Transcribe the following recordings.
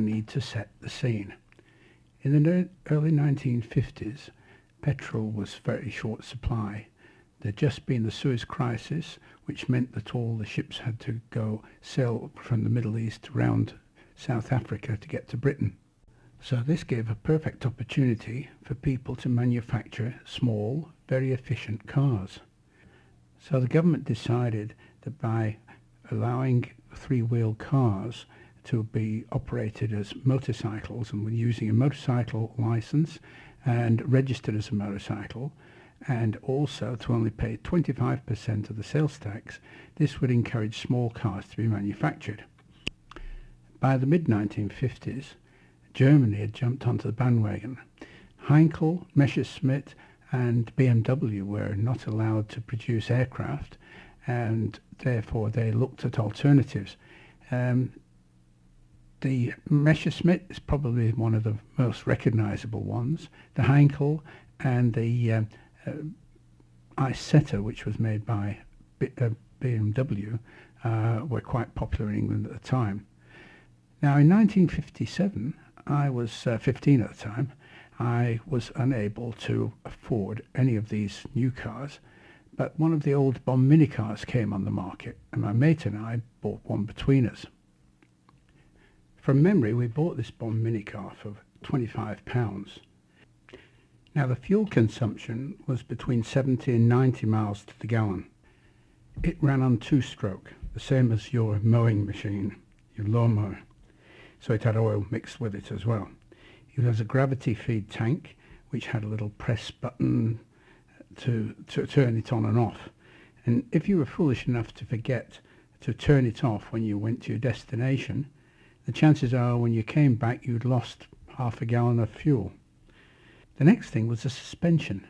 need to set the scene. In the early 1950s, petrol was very short supply. There had just been the Suez Crisis, which meant that all the ships had to go sail from the Middle East around South Africa to get to Britain. So this gave a perfect opportunity for people to manufacture small, very efficient cars. So the government decided that by allowing three-wheel cars to be operated as motorcycles and using a motorcycle license and registered as a motorcycle, and also to only pay 25% of the sales tax, this would encourage small cars to be manufactured. By the mid-1950s, Germany had jumped onto the bandwagon. Heinkel, Messerschmitt and BMW were not allowed to produce aircraft, and therefore they looked at alternatives. The Messerschmitt is probably one of the most recognizable ones. The Heinkel and the Isetta, which was made by BMW, were quite popular in England at the time. Now in 1957, I was 15 at the time. I was unable to afford any of these new cars, but one of the old bomb mini cars came on the market, and my mate and I bought one between us. From memory, we bought this bomb mini car for £25. Now the fuel consumption was between 70 and 90 miles to the gallon. It ran on two-stroke, the same as your mowing machine, your lawnmower. So it had oil mixed with it as well. It has a gravity feed tank which had a little press button to turn it on and off. And if you were foolish enough to forget to turn it off when you went to your destination, the chances are when you came back you'd lost half a gallon of fuel. The next thing was the suspension.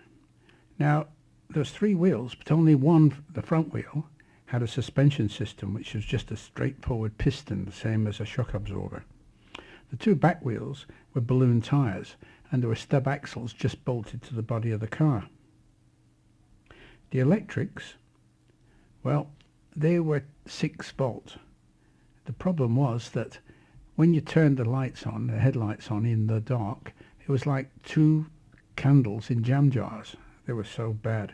Now there's three wheels, but only one, the front wheel, had a suspension system which was just a straightforward piston, the same as a shock absorber. The two back wheels were balloon tyres, and there were stub axles just bolted to the body of the car. The electrics, well, they were 6 volt. The problem was that when you turned the lights on, the headlights on in the dark, it was like 2 candles in jam jars. They were so bad.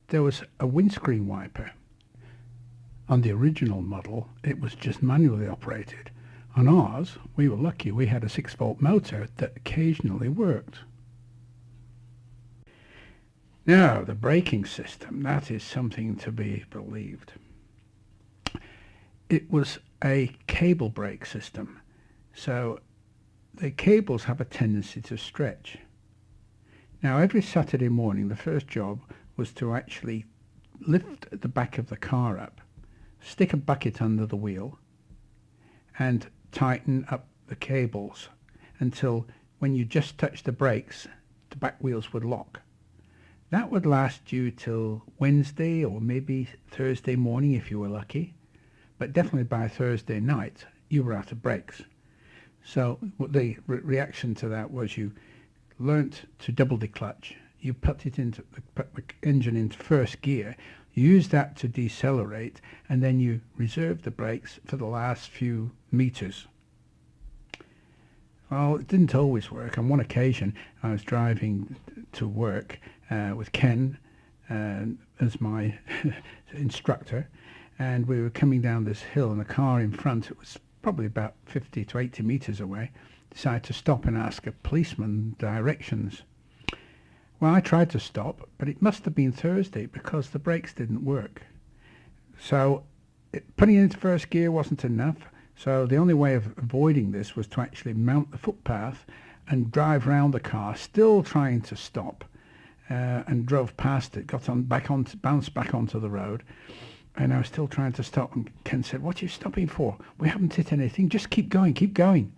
There was a windscreen wiper. On the original model, it was just manually operated. On ours, we were lucky we had a 6 volt motor that occasionally worked. Now, the braking system, that is something to be believed. It was a cable brake system, so the cables have a tendency to stretch. Now, every Saturday morning, the first job was to actually lift the back of the car up, stick a bucket under the wheel, and tighten up the cables until when you just touch the brakes, the back wheels would lock. That would last you till Wednesday or maybe Thursday morning if you were lucky, but definitely by Thursday night you were out of brakes. So the reaction to that was you learnt to double the clutch, you put the engine into first gear, you use that to decelerate, and then you reserve the brakes for the last few meters. Well, it didn't always work. On one occasion, I was driving to work with Ken as my instructor, and we were coming down this hill, and the car in front, it was probably about 50 to 80 meters away, decided to stop and ask a policeman directions. Well, I tried to stop, but it must have been Thursday because the brakes didn't work. So putting it into first gear wasn't enough. So the only way of avoiding this was to actually mount the footpath and drive round the car, still trying to stop, and drove past it, bounced back onto the road, and I was still trying to stop. And Ken said, "What are you stopping for? We haven't hit anything. Just keep going, keep going."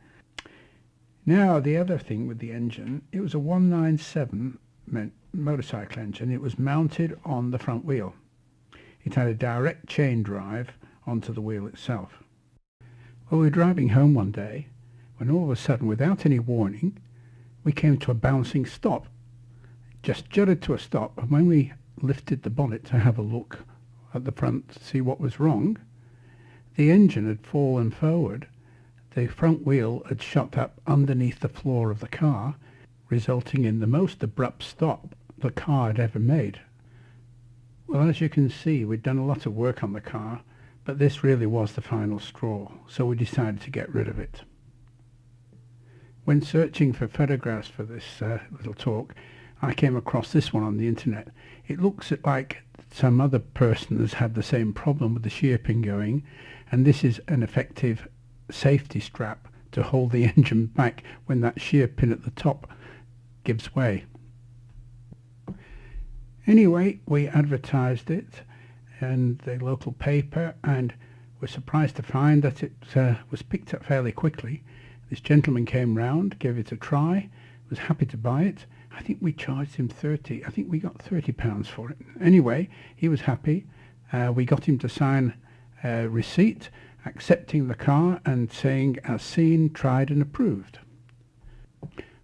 Now, the other thing with the engine, it was a 197 motorcycle engine. It was mounted on the front wheel. It had a direct chain drive onto the wheel itself. Well, we were driving home one day when all of a sudden, without any warning, we came to a bouncing stop. Just jutted to a stop, and when we lifted the bonnet to have a look at the front to see what was wrong, the engine had fallen forward. the front wheel had shot up underneath the floor of the car, resulting in the most abrupt stop the car had ever made. Well, as you can see, we'd done a lot of work on the car, but this really was the final straw, so we decided to get rid of it. When searching for photographs for this little talk, I came across this one on the internet. It looks like some other person has had the same problem with the shear pin going, and this is an effective safety strap to hold the engine back when that shear pin at the top gives way. Anyway, we advertised it in the local paper and were surprised to find that it was picked up fairly quickly. This gentleman came round, gave it a try, was happy to buy it. I think we charged him I think we got £30 for it. Anyway, he was happy. We got him to sign a receipt accepting the car and saying, as seen, tried and approved.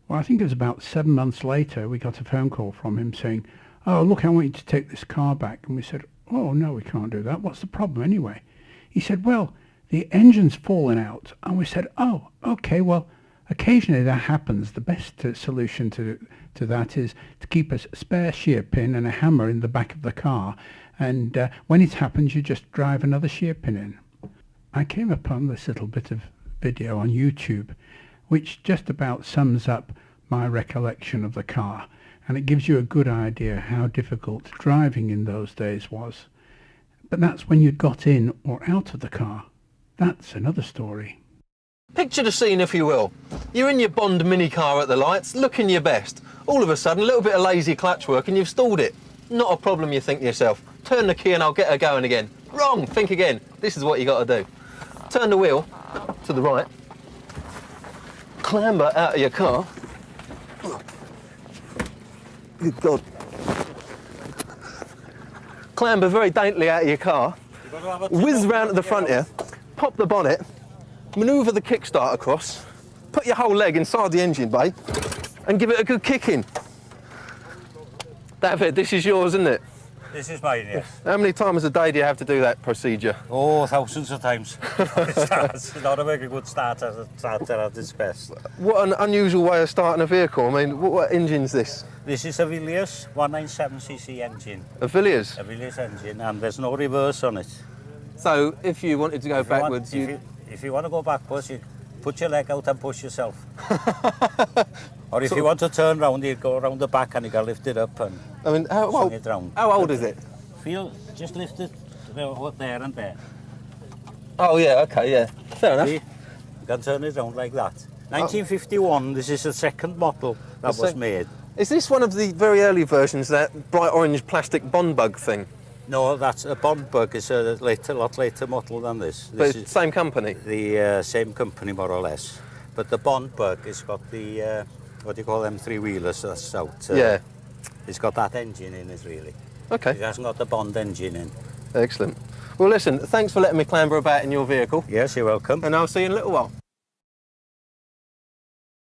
Well, I think it was about 7 months later we got a phone call from him saying, "Oh, look, I want you to take this car back." And we said, "Oh, no, we can't do that. What's the problem anyway?" He said, "Well, the engine's fallen out." And we said, "Oh, okay, well, occasionally that happens. The best solution to that is to keep a spare shear pin and a hammer in the back of the car. And when it happens, you just drive another shear pin in." I came upon this little bit of video on YouTube, which just about sums up my recollection of the car. And it gives you a good idea how difficult driving in those days was. But that's when you'd got in or out of the car. That's another story. Picture the scene, if you will. You're in your Bond mini car at the lights, looking your best. All of a sudden, a little bit of lazy clutch work and you've stalled it. Not a problem, you think to yourself. Turn the key and I'll get her going again. Wrong, think again. This is what you got to do. Turn the wheel to the right. Clamber out of your car. Good God. Clamber very daintily out of your car. Whiz round to the front here. Pop the bonnet. Manoeuvre the kickstart across. Put your whole leg inside the engine bay and give it a good kick in. David, this is yours, isn't it? This is mine, yes. How many times a day do you have to do that procedure? Oh, thousands of times. It's not a very good starter at its best. What an unusual way of starting a vehicle. I mean, what engine's this? This is a Villiers 197cc engine. A Villiers? A Villiers engine, and there's no reverse on it. So, if you wanted to go backwards, if you want to go backwards, you put your leg out and push yourself. Or if you want to turn round, you go around the back and you can lift it up and swing it round. How old is it? Just lift it there and there. Oh yeah, okay, yeah. Fair enough. See? You can turn it round like that. 1951, this is the second model that was made. Is this one of the very early versions, that bright orange plastic Bond bug thing? No, that's a Bond bug. It's a lot later model than this. But it's the same company? The same company, more or less. But the Bond bug has got the, what do you call them, three-wheelers that's out. Yeah. It's got that engine in it, really. Okay. It hasn't got the Bond engine in. Excellent. Well, listen, thanks for letting me clamber about in your vehicle. Yes, you're welcome. And I'll see you in a little while.